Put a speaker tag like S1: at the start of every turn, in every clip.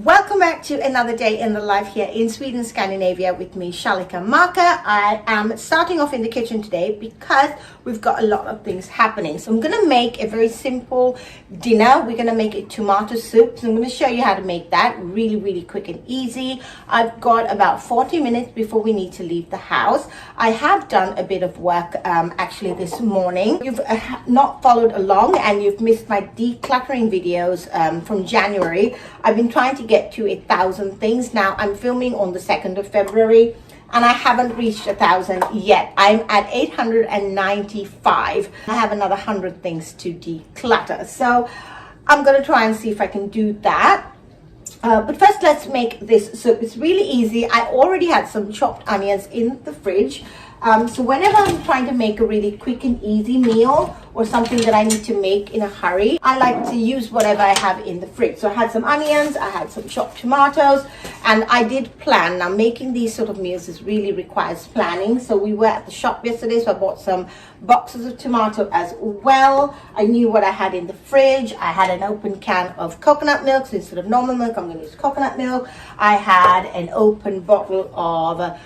S1: Welcome back to another day in the life here in Sweden, Scandinavia with me, Shalika Marka. I am starting off in the kitchen today because we've got a lot of things happening. So I'm going to make a very simple dinner. We're going to make a tomato soup. So I'm going to show you how to make that really quick and easy. I've got about 40 minutes before we need to leave the house. I have done a bit of work actually this morning. You've not followed along and you've missed my decluttering videos from January. I've been trying to get to 1,000 things. Now I'm filming on the 2nd of February and I haven't reached 1,000 yet. I'm at 895. I have another 100 things to declutter, so I'm gonna try and see if I can do that. But first let's make this soup. It's really easy. I already had some chopped onions in the fridge. So whenever I'm trying to make a really quick and easy meal or something that I need to make in a hurry, I like to use whatever I have in the fridge. So I had some onions, I had some chopped tomatoes, and I did plan. Now making these sort of meals really requires planning. So we were at the shop yesterday, so I bought some boxes of tomato as well. I knew what I had in the fridge. I had an open can of coconut milk, so instead of normal milk, I'm going to use coconut milk. I had an open bottle of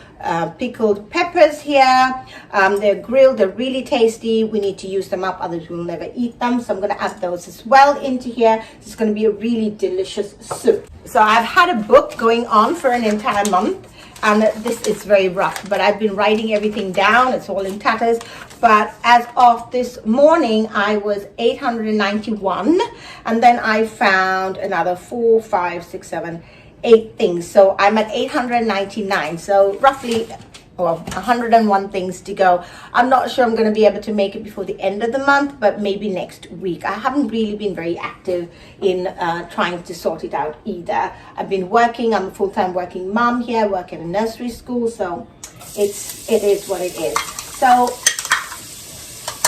S1: pickled peppers here. They're grilled, they're really tasty. We need to use them up, others will never eat them, so I'm going to add those as well into here. It's going to be a really delicious soup. So I've had a book going on for an entire month and this is very rough, but I've been writing everything down. It's all in tatters, but as of this morning I was 891 and then I found another 4, 5, 6, 7, 8 things, so I'm at 899, so roughly 101 things to go. I'm not sure I'm going to be able to make it before the end of the month, but maybe next week. I haven't really been very active in trying to sort it out either. I've been working. I'm a full-time working mom here, work at a nursery school, so it is what it is. So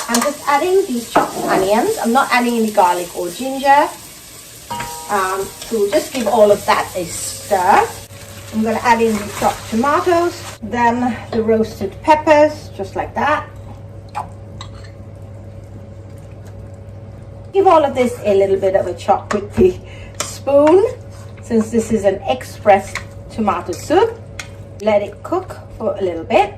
S1: I'm just adding these chopped onions. I'm not adding any garlic or ginger. So we'll just give all of that a stir. I'm going to add in the chopped tomatoes, then the roasted peppers, just like that. Give all of this a little bit of a chop with the spoon, since this is an express tomato soup. Let it cook for a little bit.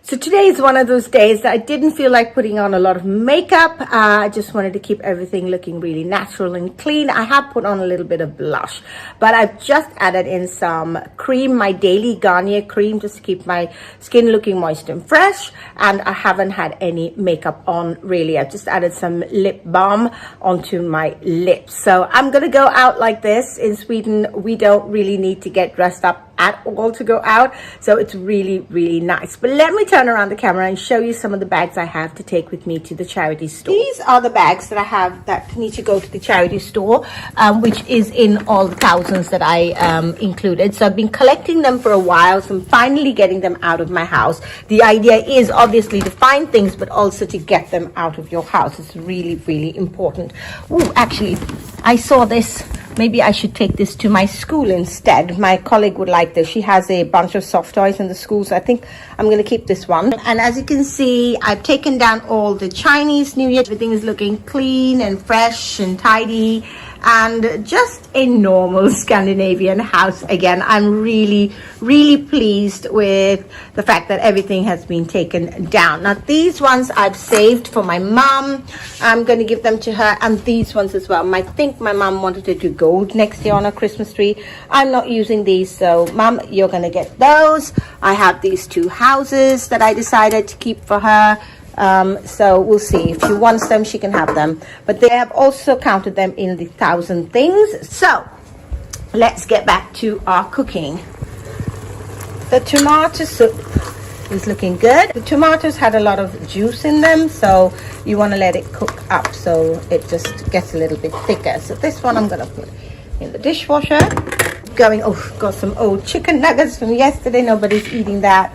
S1: So today is one of those days that I didn't feel like putting on a lot of makeup. I just wanted to keep everything looking really natural and clean. I have put on a little bit of blush, but I've just added in some cream, my daily Garnier cream, just to keep my skin looking moist and fresh. And I haven't had any makeup on really. I've just added some lip balm onto my lips. So I'm gonna go out like this. In Sweden, we don't really need to get dressed up at all to go out, so it's really nice. But let me turn around the camera and show you some of the bags I have to take with me to the charity store. These are the bags that I have that need to go to the charity store, which is in all the thousands that I included. So I've been collecting them for a while, so I'm finally getting them out of my house. The idea is obviously to find things, but also to get them out of your house. It's really important. Oh, actually, I saw this. Maybe I should take this to my school instead. My colleague would like this. She has a bunch of soft toys in the school, so I think I'm going to keep this one. And as you can see, I've taken down all the Chinese New Year. Everything is looking clean and fresh and tidy and just a normal Scandinavian house again. I'm really pleased with the fact that everything has been taken down. Now these ones I've saved for my mom. I'm going to give them to her, and these ones as well. I think my mom wanted to do gold next year on her Christmas tree. I'm not using these, so mom, you're going to get those. I have these 2 houses that I decided to keep for her. So we'll see. If she wants them, she can have them, but they have also counted them in the 1,000 things. So let's get back to our cooking. The tomato soup is looking good. The tomatoes had a lot of juice in them, so you want to let it cook up so it just gets a little bit thicker. So this one I'm going to put in the dishwasher. Got some old chicken nuggets from yesterday. Nobody's eating that.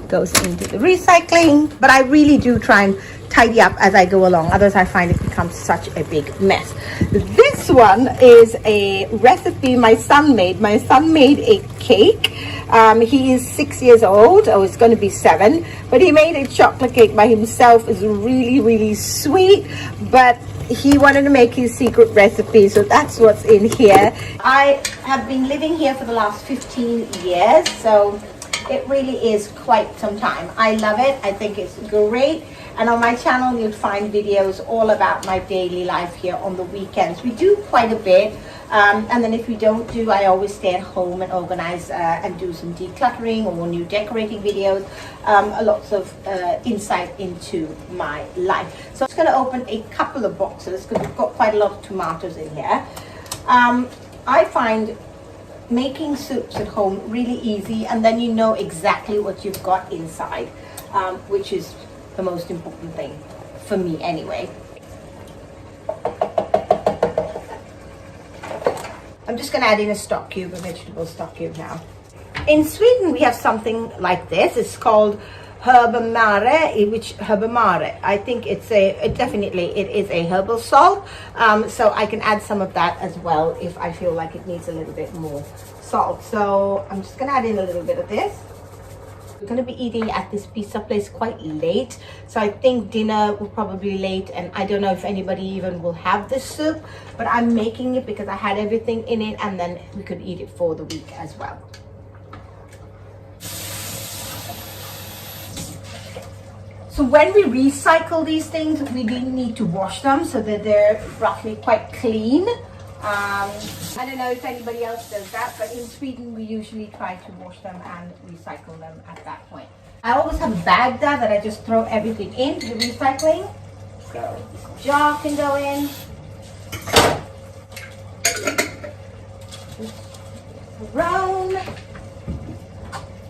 S1: Goes into the recycling, but I really do try and tidy up as I go along, otherwise I find it becomes such a big mess. This one is a recipe my son made. My son made a cake. He is 6 years old, or it's going to be 7, but he made a chocolate cake by himself. It's really sweet, but he wanted to make his secret recipe, so that's what's in here. I have been living here for the last 15 years, so it really is quite some time. I love it. I think it's great. And on my channel, you'll find videos all about my daily life here on the weekends. We do quite a bit. And then if we don't do, I always stay at home and organize and do some decluttering or new decorating videos. Lots of insight into my life. So I'm just going to open a couple of boxes because we've got quite a lot of tomatoes in here. I find making soups at home really easy, and then you know exactly what you've got inside, which is the most important thing for me anyway. I'm just going to add in a stock cube, a vegetable stock cube now. In Sweden, we have something like this. It's called herbamare, which herbamare. I think it is a herbal salt. So I can add some of that as well if I feel like it needs a little bit more salt. So I'm just going to add in a little bit of this. We're going to be eating at this pizza place quite late, so I think dinner will probably be late, and I don't know if anybody even will have this soup, but I'm making it because I had everything in it, and then we could eat it for the week as well. So when we recycle these things, we do need to wash them so that they're roughly quite clean. I don't know if anybody else does that, but in Sweden we usually try to wash them and recycle them at that point. I always have a bag there that I just throw everything into the recycling. So this jar can go in. Around.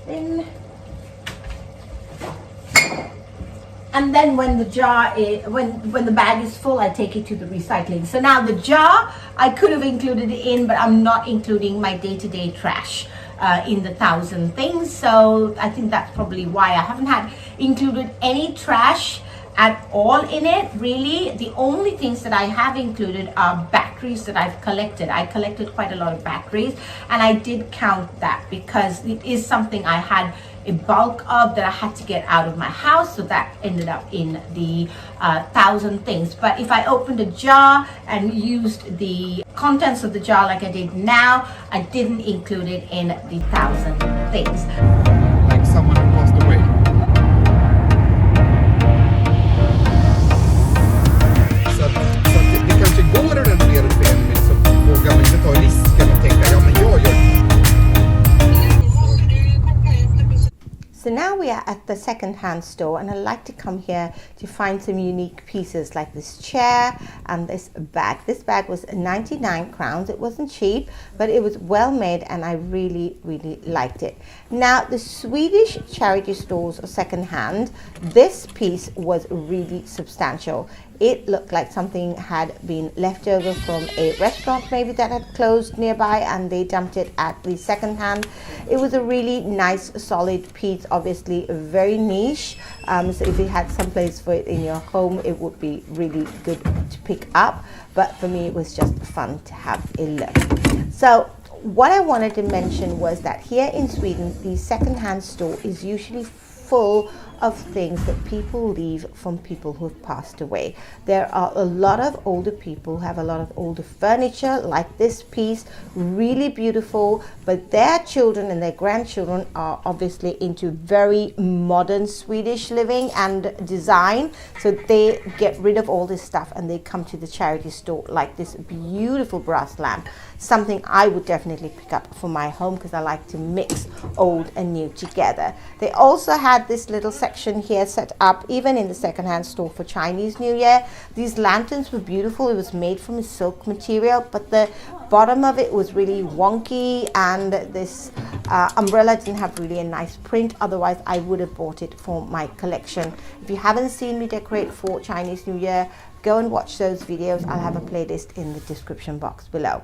S1: In. And then when the jar is, when the bag is full, I take it to the recycling. So now the jar, I could have included it in, but I'm not including my day-to-day trash in the 1,000 things. So I think that's probably why I haven't had included any trash at all in it, really. The only things that I have included are batteries that I've collected. I collected quite a lot of batteries, and I did count that because it is something I had a bulk of that I had to get out of my house, so that ended up in the 1,000 things. But if I opened a jar and used the contents of the jar like I did now, I didn't include it in the 1,000 things.
S2: Like someone who passed away. Så det kanske går att renovera ett ben, men så vågar man inte ta risken och tänka, ja men jag gör.
S1: So now we are at the second-hand store, and I like to come here to find some unique pieces like this chair and this bag. This bag was 99 crowns. It wasn't cheap, but it was well made, and I really, really liked it. Now, the Swedish charity stores are second-hand. This piece was really substantial. It looked like something had been left over from a restaurant maybe that had closed nearby, and they dumped it at the second hand. It was a really nice solid piece, obviously very niche. So if you had some place for it in your home, it would be really good to pick up. But for me, it was just fun to have a look. So what I wanted to mention was that here in Sweden, the second-hand store is usually full of things that people leave from people who have passed away. There are a lot of older people who have a lot of older furniture, like this piece, really beautiful, but their children and their grandchildren are obviously into very modern Swedish living and design, so they get rid of all this stuff and they come to the charity store, like this beautiful brass lamp, something I would definitely pick up for my home because I like to mix old and new together. They also had this little section here set up even in the second-hand store for Chinese New Year. These lanterns were beautiful. It was made from a silk material, but the bottom of it was really wonky, and this umbrella didn't have really a nice print. Otherwise I would have bought it for my collection. If you haven't seen me decorate for Chinese New Year, go and watch those videos. I'll have a playlist in the description box below.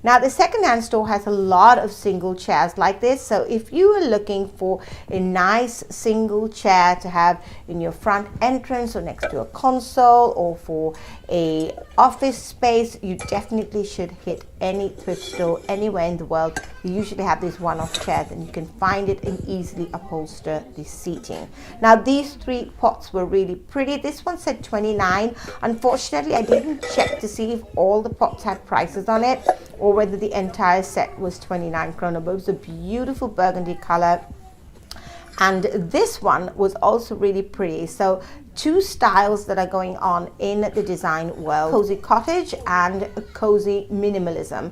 S1: Now, the second-hand store has a lot of single chairs like this. So if you are looking for a nice single chair to have in your front entrance or next to a console or for a office space, you definitely should hit any thrift store anywhere in the world, you usually have these one-off chairs, and you can find it and easily upholster the seating. Now these 3 pots were really pretty. This one said 29. Unfortunately, I didn't check to see if all the pots had prices on it or whether the entire set was 29 krona, but it was a beautiful burgundy color. And this one was also really pretty. So 2 styles that are going on in the design world: cozy cottage and cozy minimalism.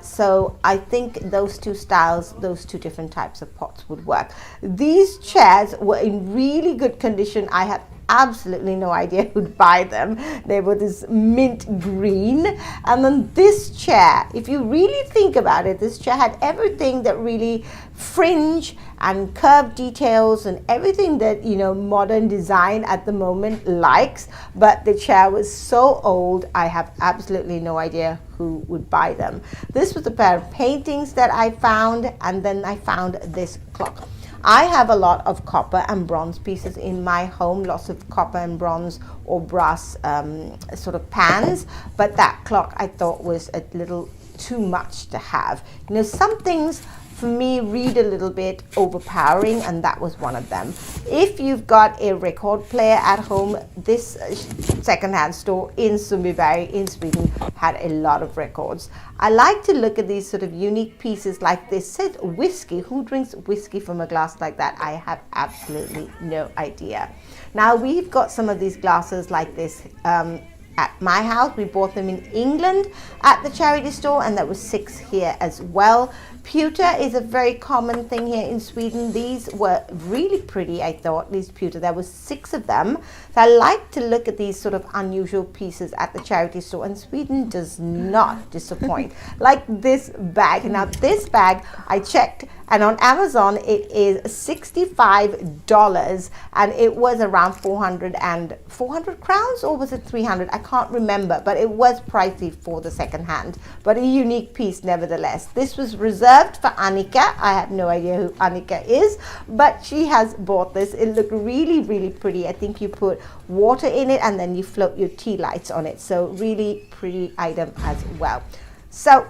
S1: So I think those 2 styles, those 2 different types of pots would work. These chairs were in really good condition. I had absolutely no idea who'd buy them. They were this mint green. And then this chair, if you really think about it, this chair had everything that really fringe and curved details and everything that, you know, modern design at the moment likes, but the chair was so old, I have absolutely no idea who would buy them. This was a pair of paintings that I found, and then I found this clock. I have a lot of copper and bronze pieces in my home, lots of copper and bronze or brass sort of pans, but that clock I thought was a little too much to have. You know, some things for me read a little bit overpowering, and that was one of them. If you've got a record player at home, this secondhand store in Sundbyberg in Sweden had a lot of records. I like to look at these sort of unique pieces like this. Said whiskey. Who drinks whiskey from a glass like that? I have absolutely no idea. Now we've got some of these glasses like this at my house. We bought them in England at the charity store, and there was 6 here as well. Pewter is a very common thing here in Sweden. These were really pretty, I thought, these pewter. There was 6 of them. So I like to look at these sort of unusual pieces at the charity store, and Sweden does not disappoint. Like this bag. Now this bag, I checked, and on Amazon it is $65, and it was around 400 crowns, or was it 300? I can't remember, but it was pricey for the second hand, but a unique piece nevertheless. This was reserved for Annika. I have no idea who Annika is, but she has bought this. It looked really, really pretty. I think you put water in it and then you float your tea lights on it. So really pretty item as well. So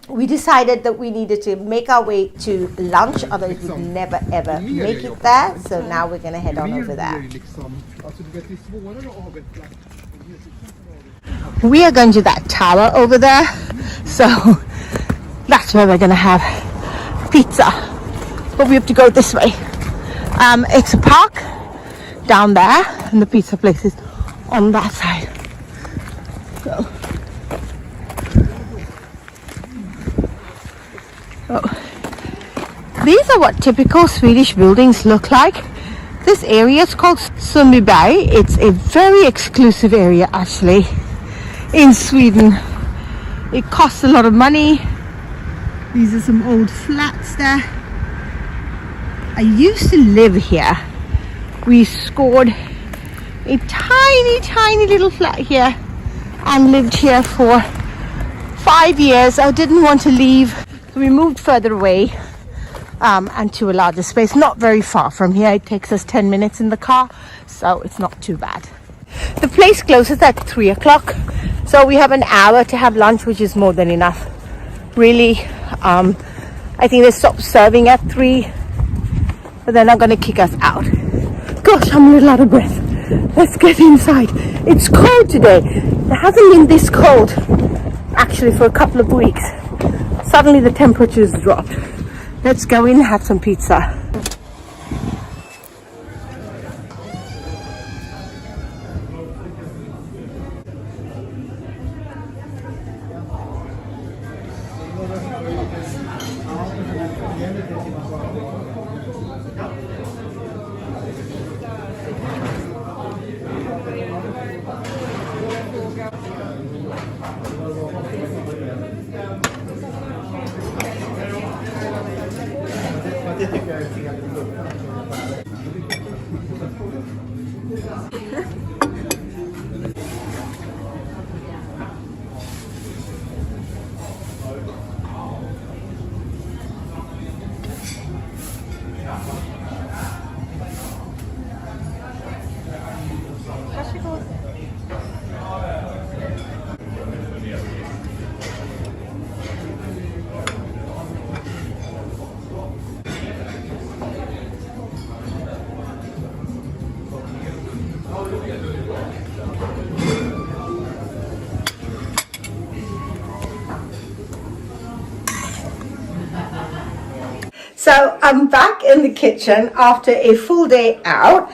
S1: we decided that we needed to make our way to lunch, otherwise we'd never ever make it there. So now we're gonna head on over there. We are going to that tower over there, so that's where we're gonna have pizza, but we have to go this way. It's a park down there, and the pizza place is on that side. So, these are what typical Swedish buildings look like. This area is called Sundbyberg. It's a very exclusive area actually in Sweden. It costs a lot of money. These are some old flats there. I used to live here. We scored a tiny little flat here and lived here for 5 years. I didn't want to leave, so we moved further away and to a larger space, not very far from here. It takes us 10 minutes in the car, so it's not too bad. The place closes at 3 o'clock, so we have an hour to have lunch, which is more than enough. Really, I think they stopped serving at 3, but they're not going to kick us out. Gosh, I'm a little out of breath. Let's get inside. It's cold today. It hasn't been this cold actually for a couple of weeks. Suddenly the temperature's dropped. Let's go in and have some pizza. So I'm back in the kitchen after a full day out.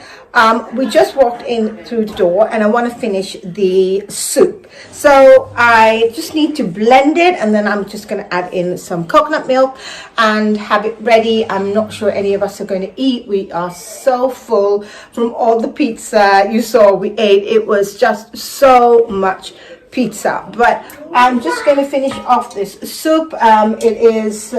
S1: We just walked in through the door and I want to finish the soup. So I just need to blend it and then I'm just going to add in some coconut milk and have it ready. I'm not sure any of us are going to eat. We are so full from all the pizza you saw we ate. It was just so much pizza. But I'm just going to finish off this soup. It is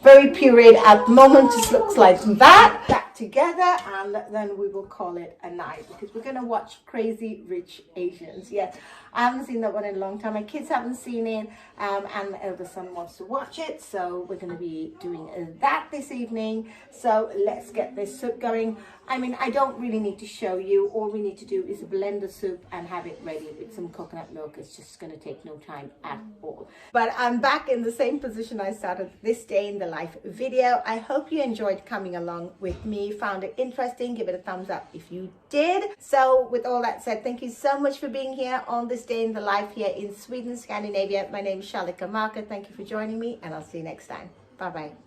S1: very pureed at the moment. Just looks like that together, and then we will call it a night because we're going to watch Crazy Rich Asians. Yes, I haven't seen that one in a long time. My kids haven't seen it, and my elder son wants to watch it, so we're going to be doing that this evening. So let's get this soup going. I mean, I don't really need to show you. All we need to do is blend the soup and have it ready with some coconut milk. It's just going to take no time at all. But I'm back in the same position I started this day in the life video. I hope you enjoyed coming along with me, found it interesting. Give it a thumbs up if you did. So with all that said, thank you so much for being here on this day in the life here in Sweden, Scandinavia. My name is Shalika. Thank you for joining me, and I'll see you next time. Bye bye.